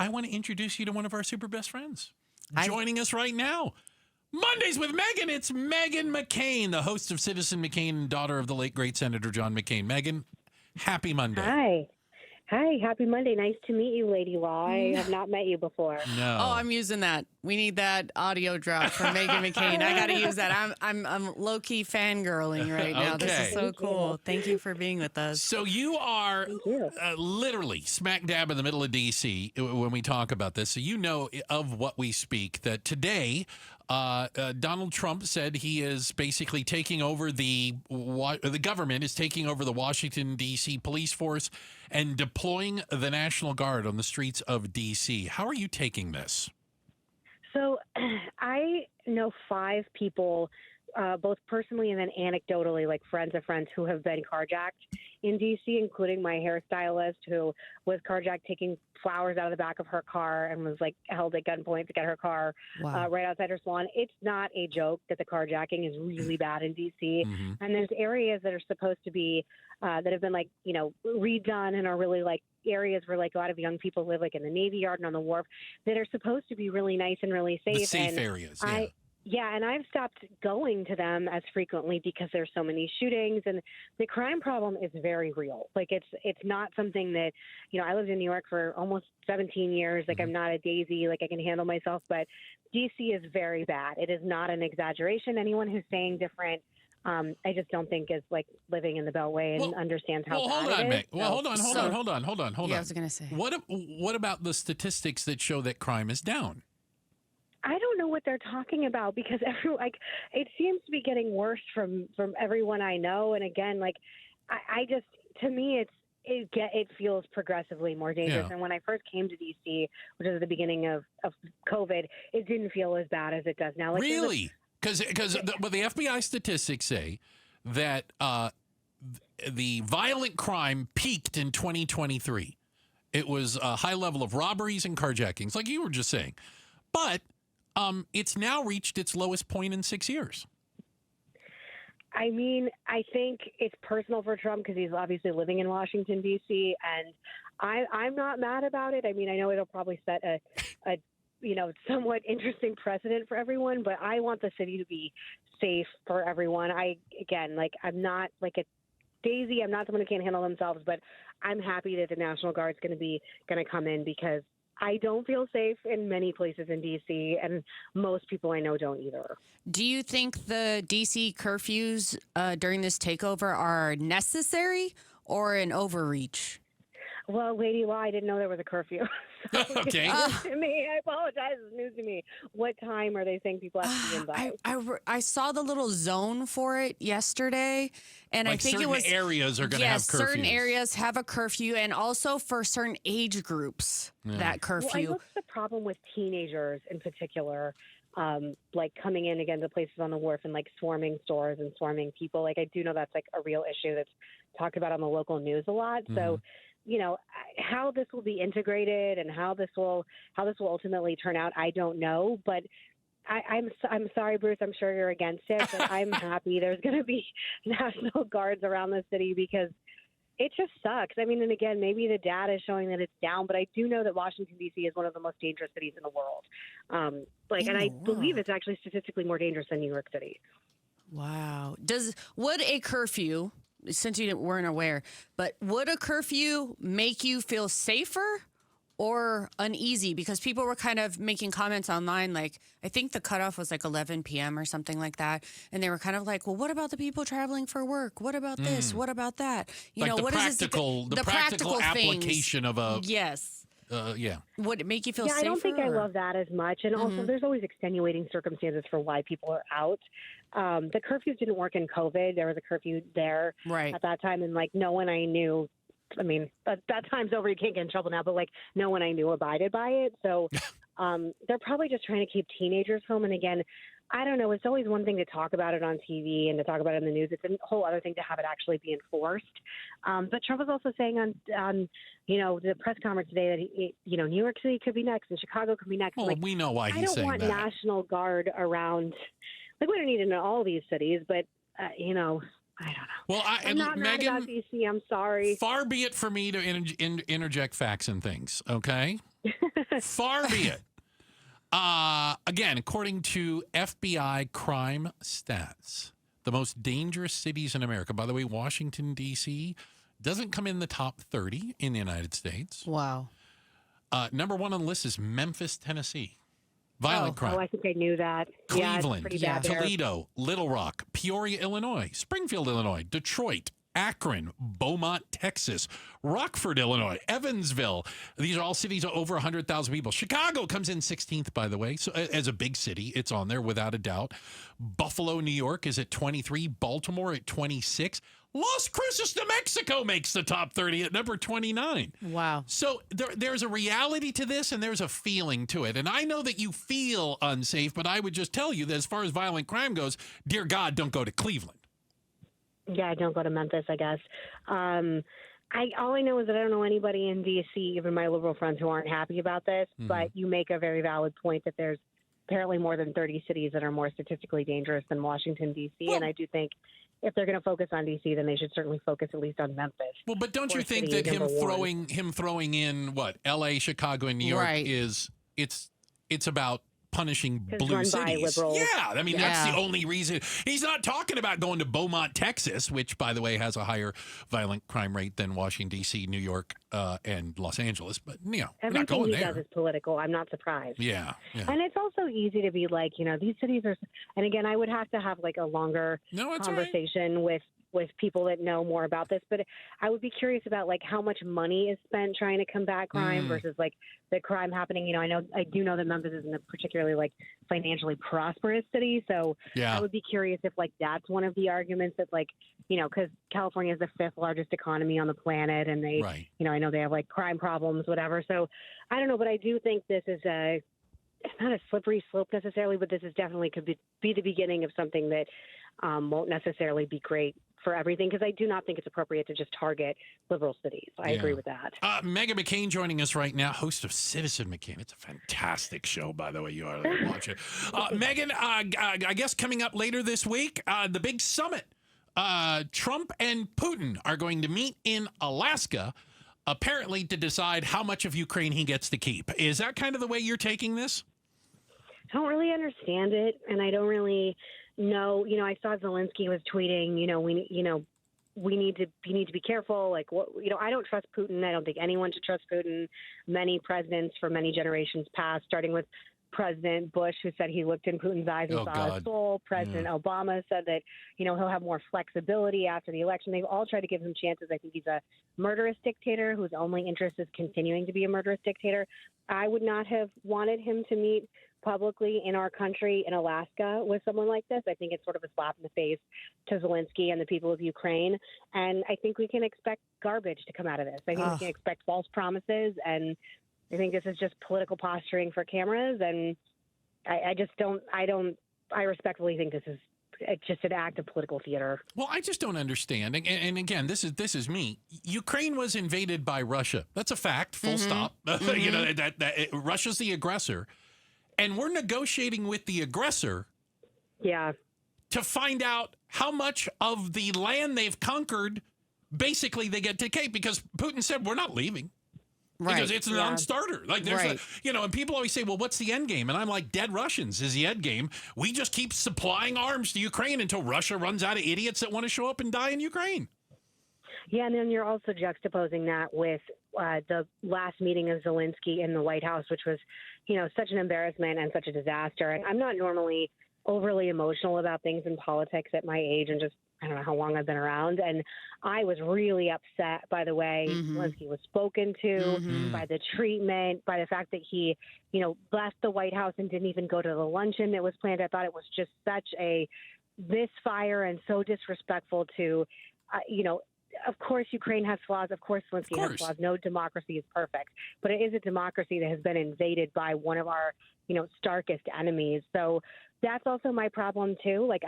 I want to introduce you to one of our super best friends. Joining us right now. Mondays with Meghan. It's Meghan McCain, the host of Citizen McCain and daughter of the late, great Senator John McCain. Meghan, happy Monday. Hi. Hi, happy Monday. Nice to meet you, Lady Law. I have not met you before. No. Oh, I'm using that. We need that audio drop from Meghan McCain. I got to use that. I'm low-key fangirling right now. Okay. This is so cool. Thank you for being with us. So you are literally smack dab in the middle of D.C. when we talk about this. So you know of what we speak, that today Donald Trump said he is basically taking over the government is taking over the Washington, D.C. police force and deploying the National Guard on the streets of D.C. How are you taking this? So I know 5 people, both personally and then anecdotally, like friends of friends who have been carjacked in D.C., including my hairstylist who was carjacked taking flowers out of the back of her car and was like held at gunpoint to get her car right outside her salon. It's not a joke that the carjacking is really bad in D.C. Mm-hmm. And there's areas that are supposed to be that have been redone and are really like areas where like a lot of young people live, like in the Navy Yard and on the wharf, that are supposed to be really nice and really safe. The safe areas, yeah. And I've stopped going to them as frequently because there's so many shootings, and the crime problem is very real. Like it's not something that, I lived in New York for almost 17 years. Like I'm not a daisy, like I can handle myself, but DC is very bad. It is not an exaggeration. Anyone who's saying different, I just don't think is like living in the Beltway and understands how bad it is. Hold on. Yeah, I was going to say. What about the statistics that show that crime is down? I don't know what they're talking about because it seems to be getting worse from everyone I know. And again, to me, it feels progressively more dangerous. Yeah. And when I first came to DC, which was at the beginning of COVID, it didn't feel as bad as it does now. Like, really? Because the FBI statistics say that the violent crime peaked in 2023. It was a high level of robberies and carjackings, like you were just saying. But it's now reached its lowest point in 6 years. I mean, I think it's personal for Trump because he's obviously living in Washington, D.C., and I'm not mad about it. I mean, I know it'll probably set a somewhat interesting precedent for everyone, but I want the city to be safe for everyone. I'm not like a daisy. I'm not someone who can't handle themselves, but I'm happy that the National Guard's going to come in because I don't feel safe in many places in D.C., and most people I know don't either. Do you think the D.C. curfews during this takeover are necessary or an overreach? Well, Lady Law, I didn't know there was a curfew. Okay. It's news to me. I apologize. It's news to me. What time are they saying people have to be inside? I saw the little zone for it yesterday, and I think it was areas are going to have curfews. Certain areas have a curfew, and also for certain age groups that curfew. Well, I look at the problem with teenagers in particular, like coming in again to places on the wharf and like swarming stores and swarming people. Like I do know that's like a real issue that's talked about on the local news a lot. Mm-hmm. So, how this will be integrated and how this will ultimately turn out, I don't know. But I'm sorry, Bruce. I'm sure you're against it, but I'm happy there's going to be National Guards around the city because it just sucks. I mean, and again, maybe the data is showing that it's down, but I do know that Washington, D.C. is one of the most dangerous cities in the world. I believe it's actually statistically more dangerous than New York City. Wow. Would a curfew, since you weren't aware, but would a curfew make you feel safer or uneasy? Because people were kind of making comments online, like, I think the cutoff was like 11 p.m. or something like that. And they were kind of like, well, what about the people traveling for work? What about this? What about that? What is the practical application of a... Yes. Yeah. Would it make you feel safer? I don't think I love that as much. And also, there's always extenuating circumstances for why people are out. The curfews didn't work in COVID. There was a curfew there at that time. And, no one I knew, I mean, that time's over. You can't get in trouble now. But, no one I knew abided by it. So they're probably just trying to keep teenagers home. And, again, I don't know. It's always one thing to talk about it on TV and to talk about it in the news. It's a whole other thing to have it actually be enforced. But Trump was also saying on the press conference today that, New York City could be next and Chicago could be next. Well, we know why he's saying that. I don't want National Guard around. We don't need it in all these cities, but, I don't know. Well, I'm not mad about DC. I'm sorry. Far be it for me to interject facts and things, okay? Far be it. Again, according to FBI crime stats, the most dangerous cities in America, by the way, Washington, D.C., doesn't come in the top 30 in the United States. Wow. Number one on the list is Memphis, Tennessee. Violent crime. Oh, I think I knew that. Cleveland, pretty bad there. Toledo, Little Rock, Peoria, Illinois, Springfield, Illinois, Detroit, Akron, Beaumont, Texas, Rockford, Illinois, Evansville. These are all cities of over 100,000 people. Chicago comes in 16th, by the way. So as a big city, it's on there without a doubt. Buffalo, New York is at 23. Baltimore at 26. Las Cruces, New Mexico makes the top 30 at number 29. Wow. So there's a reality to this and there's a feeling to it. And I know that you feel unsafe, but I would just tell you that as far as violent crime goes, dear God, don't go to Cleveland. Yeah, don't go to Memphis, I guess. All I know is that I don't know anybody in D.C., even my liberal friends, who aren't happy about this. Mm-hmm. But you make a very valid point that there's apparently more than 30 cities that are more statistically dangerous than Washington, D.C. Well, and I do think if they're going to focus on D.C., then they should certainly focus at least on Memphis. Well, but don't you think that him throwing in what L.A., Chicago, and New York is it's about punishing blue cities? Yeah, I mean that's the only reason. He's not talking about going to Beaumont, Texas, which by the way has a higher violent crime rate than Washington D.C., New York, and Los Angeles. But everything not going he there. does is political. I'm not surprised. Yeah, and it's also easy to be like, these cities are. And again, I would have to have like a longer conversation with people that know more about this. But I would be curious about like how much money is spent trying to combat crime versus like the crime happening. I do know that Memphis isn't a particularly like financially prosperous city. So I would be curious if like that's one of the arguments that like, because California is the 5th largest economy on the planet and they, I know they have like crime problems, whatever. So I don't know, but I do think this is it's not a slippery slope necessarily, but this is definitely could be the beginning of something that won't necessarily be great for everything, because I do not think it's appropriate to just target liberal cities. I agree with that. Meghan McCain joining us right now, host of Citizen McCain. It's a fantastic show, by the way. You ought to watch it. Meghan, I guess coming up later this week, the big summit. Trump and Putin are going to meet in Alaska, apparently to decide how much of Ukraine he gets to keep. Is that kind of the way you're taking this? I don't really understand it, and I don't really know. I saw Zelensky was tweeting. We need to be careful. Like, I don't trust Putin. I don't think anyone should trust Putin. Many presidents for many generations past, starting with President Bush, who said he looked in Putin's eyes and saw his soul. President Obama said that, he'll have more flexibility after the election. They've all tried to give him chances. I think he's a murderous dictator whose only interest is continuing to be a murderous dictator. I would not have wanted him to meet publicly in our country in Alaska with someone like this. I think it's sort of a slap in the face to Zelensky and the people of Ukraine. And I think we can expect garbage to come out of this. I think we can expect false promises, and I think this is just political posturing for cameras. And I respectfully think this is just an act of political theater. Well, I just don't understand. And again, this is me. Ukraine was invaded by Russia. That's a fact. Full stop. That Russia's the aggressor. And we're negotiating with the aggressor to find out how much of the land they've conquered, basically, they get to take. Because Putin said, we're not leaving. Right. Because it's a non-starter. Like there's and people always say, well, what's the end game? And I'm like, dead Russians is the end game. We just keep supplying arms to Ukraine until Russia runs out of idiots that want to show up and die in Ukraine. Yeah, and then you're also juxtaposing that with the last meeting of Zelensky in the White House, which was, such an embarrassment and such a disaster. And I'm not normally overly emotional about things in politics at my age and just, I don't know how long I've been around. And I was really upset by the way Zelensky was spoken to, by the treatment, by the fact that he, left the White House and didn't even go to the luncheon that was planned. I thought it was just such a misfire and so disrespectful to, of course, Ukraine has flaws. Of course, Zelensky has flaws. No democracy is perfect. But it is a democracy that has been invaded by one of our, starkest enemies. So that's also my problem, too. Like,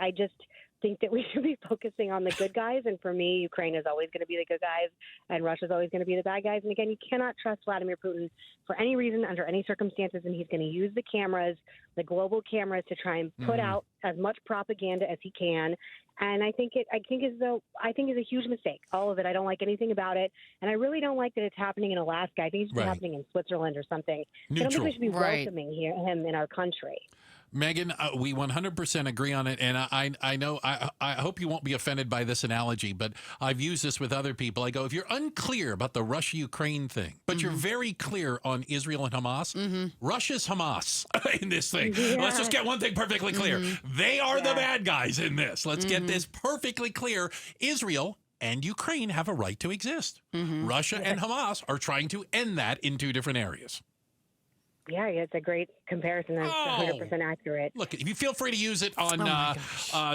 think that we should be focusing on the good guys. And for me, Ukraine is always going to be the good guys and Russia's always going to be the bad guys. And again, you cannot trust Vladimir Putin for any reason, under any circumstances. And he's going to use the cameras, the global cameras, to try and put out as much propaganda as he can. And I think is a huge mistake. All of it. I don't like anything about it. And I really don't like that it's happening in Alaska. I think it should be happening in Switzerland or something. I don't think we should be welcoming him in our country. Meghan, we 100% agree on it, and I know I hope you won't be offended by this analogy, but I've used this with other people. I go, if you're unclear about the Russia-Ukraine thing, but you're very clear on Israel and Hamas, Russia's Hamas in this thing. Yeah. Let's just get one thing perfectly clear. They are the bad guys in this. Let's get this perfectly clear. Israel and Ukraine have a right to exist. Russia and Hamas are trying to end that in two different areas. Yeah, it's a great comparison. That's 100% accurate. Look, if you feel free to use it on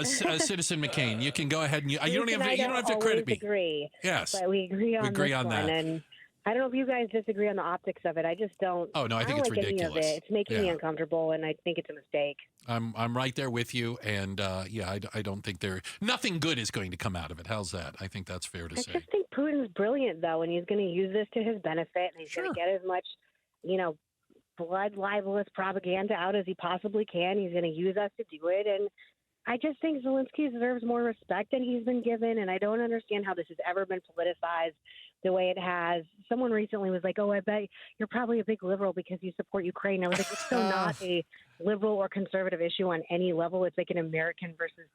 Citizen McCain, you can go ahead and you don't have to credit me. Agree. Yes, but we agree on that. And I don't know if you guys disagree on the optics of it. I just don't. Oh no, I think it's ridiculous. Any of it. It's making me uncomfortable, and I think it's a mistake. I'm right there with you, and I don't think nothing good is going to come out of it. How's that? I think that's fair to say. I just think Putin's brilliant, though, and he's going to use this to his benefit, and he's going to get as much, blood libelous propaganda out as he possibly can. He's going to use us to do it. And I just think Zelensky deserves more respect than he's been given. And I don't understand how this has ever been politicized the way it has. Someone recently was like, oh, I bet you're probably a big liberal because you support Ukraine. I was like, it's so not a liberal or conservative issue on any level. It's like an American versus,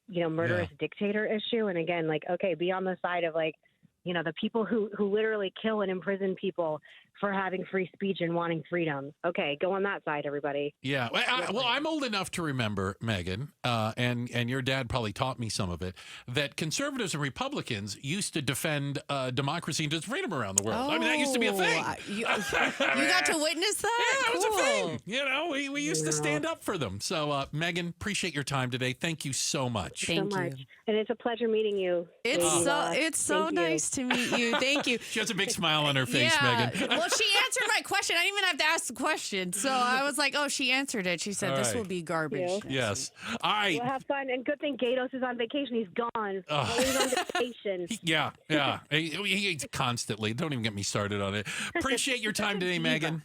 murderous dictator issue. And again, okay, be on the side of the people who literally kill and imprison people for having free speech and wanting freedom. Okay, go on that side, everybody. Yeah. Well, I'm old enough to remember, Meghan, and your dad probably taught me some of it, that conservatives and Republicans used to defend democracy and freedom around the world. I mean, that used to be a thing. You got to witness that? Yeah, that was a thing. We used to stand up for them. So, Meghan, appreciate your time today. Thank you so much. Thank you. And it's a pleasure meeting you. It's so nice to meet you. Thank you. She has a big smile on her face, Meghan. Well, she answered my question. I didn't even have to ask the question. So I was like, oh, she answered it. She said, this will be garbage. Yes. All right. Well, have fun. And good thing Gatos is on vacation. He's gone. He's on vacation. Yeah. He constantly. Don't even get me started on it. Appreciate your time today, Meghan.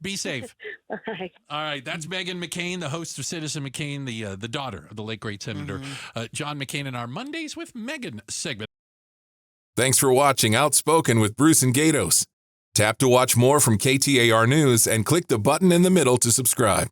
Be safe. All right. That's Meghan McCain, the host of Citizen McCain, the daughter of the late great Senator John McCain, in our Mondays with Meghan segment. Thanks for watching Outspoken with Bruce and Gatos. Tap to watch more from KTAR News and click the button in the middle to subscribe.